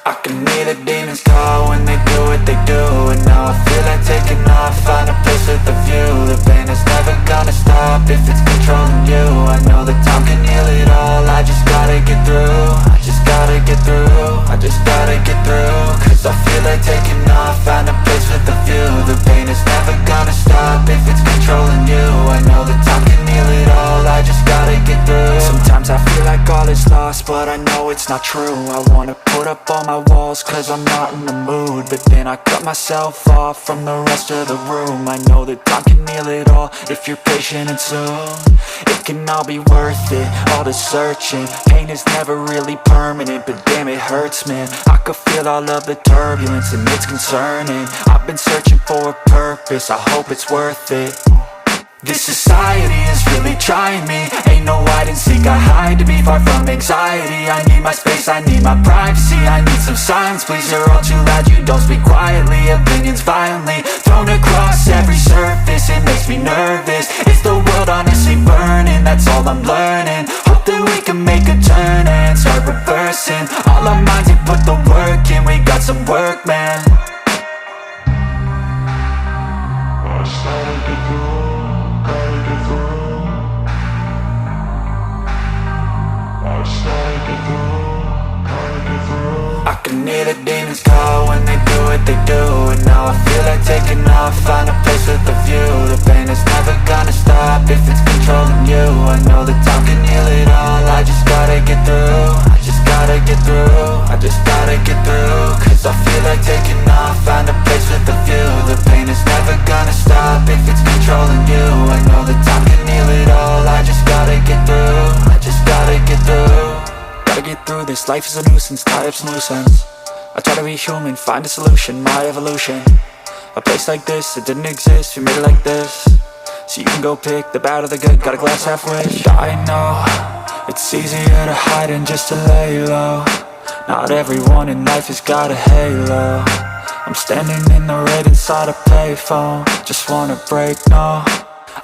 I can hear the demons call when they do what they do. And now I feel like taking off, find a place with a view. The pain is never gonna stop if it's controlling you. I know that time can heal it all, I just gotta get through. I just gotta get through, I just gotta get through. Cause I feel like taking off, find a place with a view. The pain is never gonna stop if it's controlling you. I know that time can heal it all, I just gotta get through. Sometimes I feel like all is lost, but I know it's not true. I wanna put up all my walls cause I'm not in the mood, but then I cut myself off from the rest of the room. I know that time can heal it all if you're patient, and soon it can all be worth it, all the searching. Pain is never really permanent, but damn it hurts, man. I could feel all of the turbulence and it's concerning. I've been searching for a purpose, I hope it's worth it. This society is really trying me. Ain't no hide and seek, I hide to be far from anxiety. I need my space, I need my privacy. I need some silence, please, you're all too loud. You don't speak quietly, opinions violently thrown across every surface. It makes me nervous, it's the world honestly burning. That's all I'm learning, hope that we can make a turn and start reversing all our minds and put the work in. We got some work, man. I can hear the demons call when they do what they do. And now I feel like taking off, find a place with a view. The pain is never gonna stop if it's controlling you. I know that time can heal it all, I just gotta get through. I just gotta get through, I just gotta get through. Cause I feel like taking off, find a place with a view. The pain is never gonna stop if it's controlling you. I know that time can heal it all, I just gotta get through. I just gotta get through. Gotta get through this, life is a nuisance, tie up some loose ends. I try to be human, find a solution, my evolution. A place like this, it didn't exist, we made it like this. So you can go pick the bad or the good, got a glass half wish. I know, it's easier to hide than just to lay low. Not everyone in life has got a halo. I'm standing in the red inside a payphone, just wanna break, no.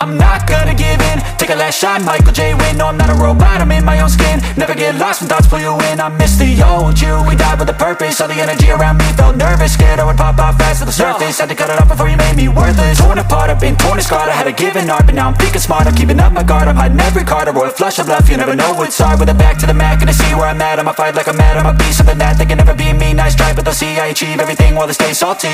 I'm not gonna give in, take a last shot, Michael J. Win. No, I'm not a robot, I'm in my own skin. Never get lost when thoughts pull you in. I miss the old you, we died with a purpose. All the energy around me felt nervous, scared I would pop off fast to the surface. Had to cut it off before you made me worthless. Torn apart, I've been torn and scarred. I had a given art, but now I'm thinking smart. I'm keeping up my guard, I'm hiding every card. A royal flush of love, you never know what's hard. With a back to the mat, gonna see where I'm at. I'ma fight like I'm mad, I'ma be something that they can never be me. Nice try, but they'll see I achieve everything while they stay salty.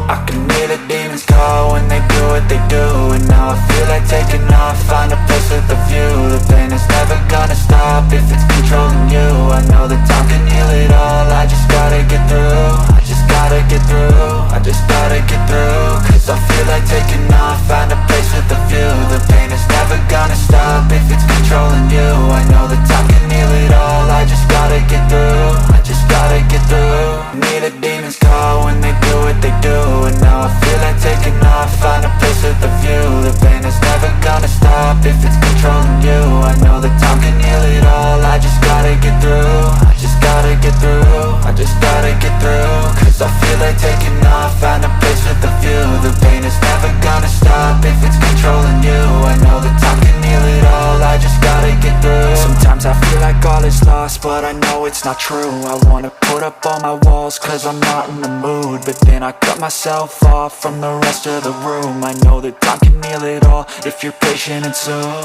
I can hear the demons call when they do what they do. And now I feel like taking off, find a place with a view. The pain is never gonna stop if it's controlling you. I know that time can heal it all, I just gotta get through. I just gotta get through, I just gotta get through. Cause I feel like taking off, find a place with a view. The pain is never gonna stop if it's controlling you. I know that time can heal it all, I just gotta get through. I just gotta get through. Need the demons call when they do what they do. And now I feel like taking off, find a place with a view. The pain is never gonna stop if it's controlling you. I know that time can heal it all, I just gotta get through. I just gotta get through, I just gotta get through. Cause I feel like taking off, find a place with a view. The pain is never gonna stop if it's controlling you. I know that time can heal it all, I just gotta get through. Sometimes I feel like all is lost, but I know it's not true. I wanna put up all my walls cause I'm not in the mood, but then I cut myself off from the rest of the room. I know that time can heal it all if you're patient, and soon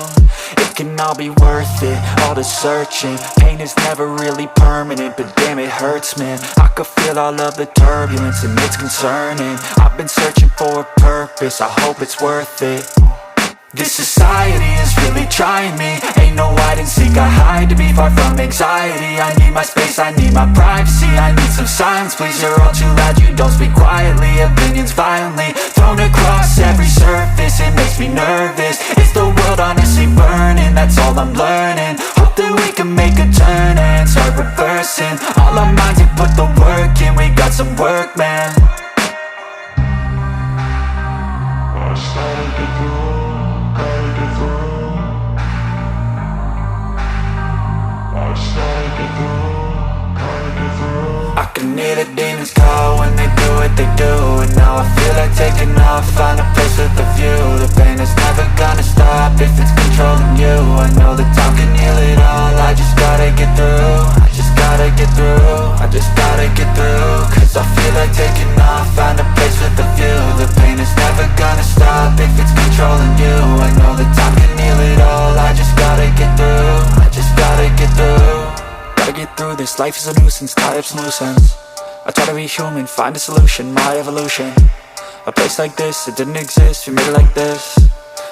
it can all be worth it, all the searching. Pain is never really permanent, but damn it hurts, man. I could feel all of the turbulence and it's concerning. I've been searching for a purpose, I hope it's worth it. This society is really trying me. Ain't no hide and seek, I hide to be far from anxiety. I need my space, I need my privacy. I need some silence, please, you're all too loud. You don't speak quietly, opinions violently thrown across every surface. It makes me nervous, it's the world honestly burning. That's all I'm learning, hope that we can make a turn and start reversing all our minds and put the work in. We got some work, man. I can hear the demons call when they do what they do. And now I feel like taking off, find a place with a view. The pain is never gonna stop if it's controlling you. I know that time can heal it all, I just gotta get through. I just gotta get through, I just gotta get through. Cause I feel like taking off, find a place with a view. The pain is never gonna stop if it's controlling you. I know that time can heal it all, I just gotta get through. I just gotta get through. Gotta get through this, life is a nuisance, tie up some loose ends. I try to be human, find a solution, my evolution. A place like this, it didn't exist, we made it like this.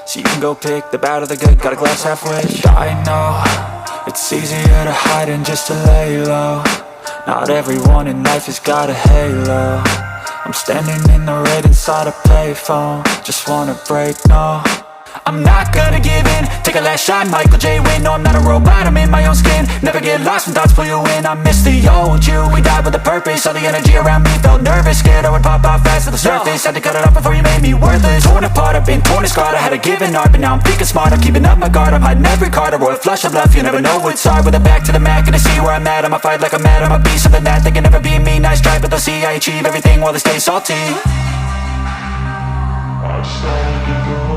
So you can go pick the bad or the good, got a glass half wish. I know, it's easier to hide than just to lay low. Not everyone in life has got a halo. I'm standing in the red inside a payphone, just wanna break, no. I'm not gonna give in, take a last shot, Michael J. Win. No, I'm not a robot, I'm in my own skin. Never get lost when thoughts pull you in. I miss the old you, we died with a purpose. All the energy around me felt nervous, scared I would pop out fast to the surface. Had to cut it off before you made me worthless. Torn apart, I've been torn and scarred. I had a given art, but now I'm thinking smart. I'm keeping up my guard, I'm hiding every card. A royal flush of love, you never know what's hard. With a back to the mat, gonna see where I'm at. I'ma fight like I'm mad, I'ma be something that they can never be me. Nice try, but they'll see I achieve everything while they stay salty. I started to go.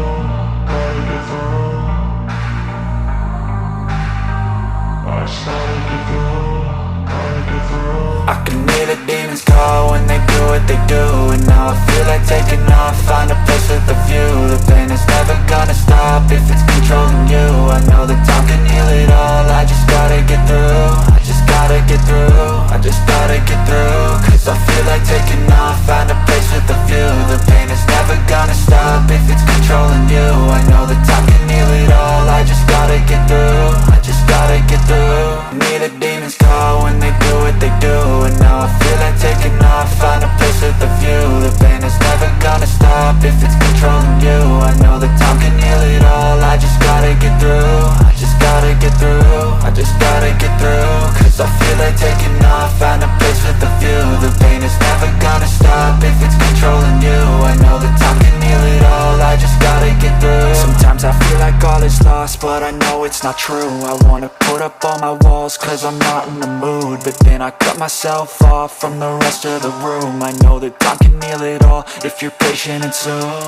I can hear the demons call when they do what they do. And now I feel like taking off, find a place with a view. The pain is never gonna stop if it's controlling you. I know that time can heal it all, I just gotta get through. I just gotta get through, I just gotta get through. Cause I feel like taking off, find a place with a view. The pain is never gonna stop if it's controlling you. I know that time can heal it all, I just gotta get through. I just gotta get through. Me the demons call when they do what they do. And now I feel like taking off, find a place with a view. The pain is never gonna stop if it's controlling you. I know that time can heal it all, I just gotta get through. I just gotta get through, I just gotta get through. Cause I feel like taking off, find a place with a view. The pain is never gonna stop if it's controlling you. I know that time can heal it all, I just gotta get through. Sometimes I feel like all is lost, but I know it's not true. I wanna put up all my walls cause I'm not in the mood, but then I cut myself off from the rest of the room. I know that time can heal it all if you're patient and soon.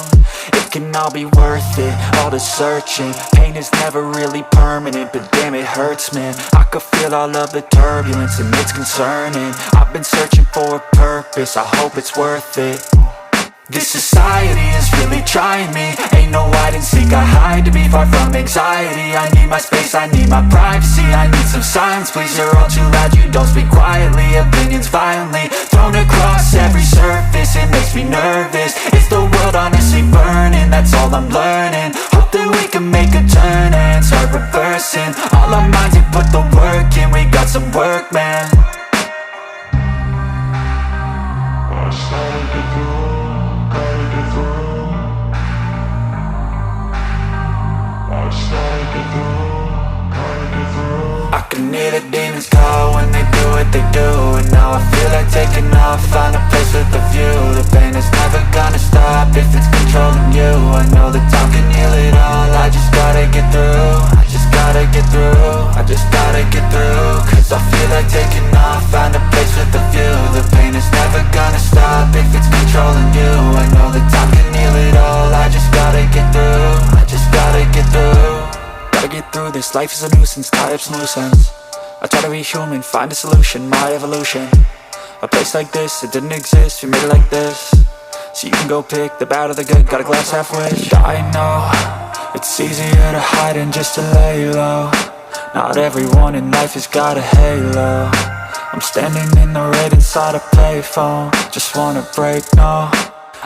It can all be worth it, all the searching. Pain is never really permanent, but damn it hurts, man. I could feel all of the turbulence and it's concerning. I've been searching for a purpose, I hope it's worth it. This society is really trying me. Ain't no hide and seek, I hide to be far from anxiety. I need my space, I need my privacy. I need some silence, please, you're all too loud. You don't speak quietly, opinions violently thrown across every surface. It makes me nervous, it's the world honestly burning. That's all I'm learning, hope that we can make a turn and start reversing. All our minds and put the work in, we got some work, man. I started to go. I can hear the demons call when they do what they do. And now I feel like taking off, find a place with a view. The pain is never gonna stop if it's controlling you. I know that time can heal it all, I just gotta get through. I just gotta get through, I just gotta get through. Cause I feel like taking off, find a place with a view. The pain is never gonna stop if it's controlling you. I know that time can heal it all, I just gotta get through. I just gotta get through. Gotta get through this, life is a nuisance, tie up some loose ends. I try to be human, find a solution, my evolution. A place like this, it didn't exist, we made it like this. So you can go pick the bad or the good, got a glass half wish. I know, it's easier to hide than just to lay low. Not everyone in life has got a halo. I'm standing in the red inside a payphone, just wanna break, no.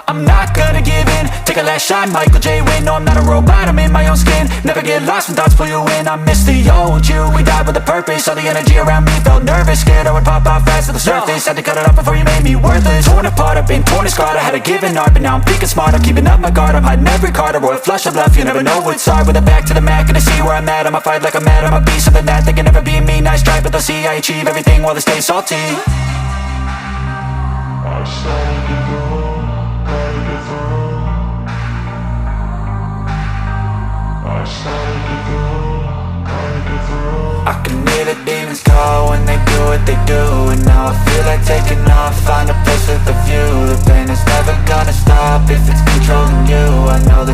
I'm not gonna give in, take a last shot, Michael J. Win. No, I'm not a robot, I'm in my own skin. Never get lost when thoughts pull you in. I miss the old you, we died with a purpose. All the energy around me felt nervous, scared I would pop out fast to the surface. Had to cut it off before you made me worthless. Torn apart, I've been torn and scarred. I had a given art, but now I'm thinking smart. I'm keeping up my guard, I'm hiding every card. A royal flush of love, you never know what's hard. With a back to the mat, gonna see where I'm at. I'ma fight like I'm mad, I'ma be something that they can never be me. Nice try, but they'll see I achieve everything while they stay salty. I started to go. I can hear the demons call when they do what they do. And now I feel like taking off, find a place with a view. The pain is never gonna stop if it's controlling you. I know that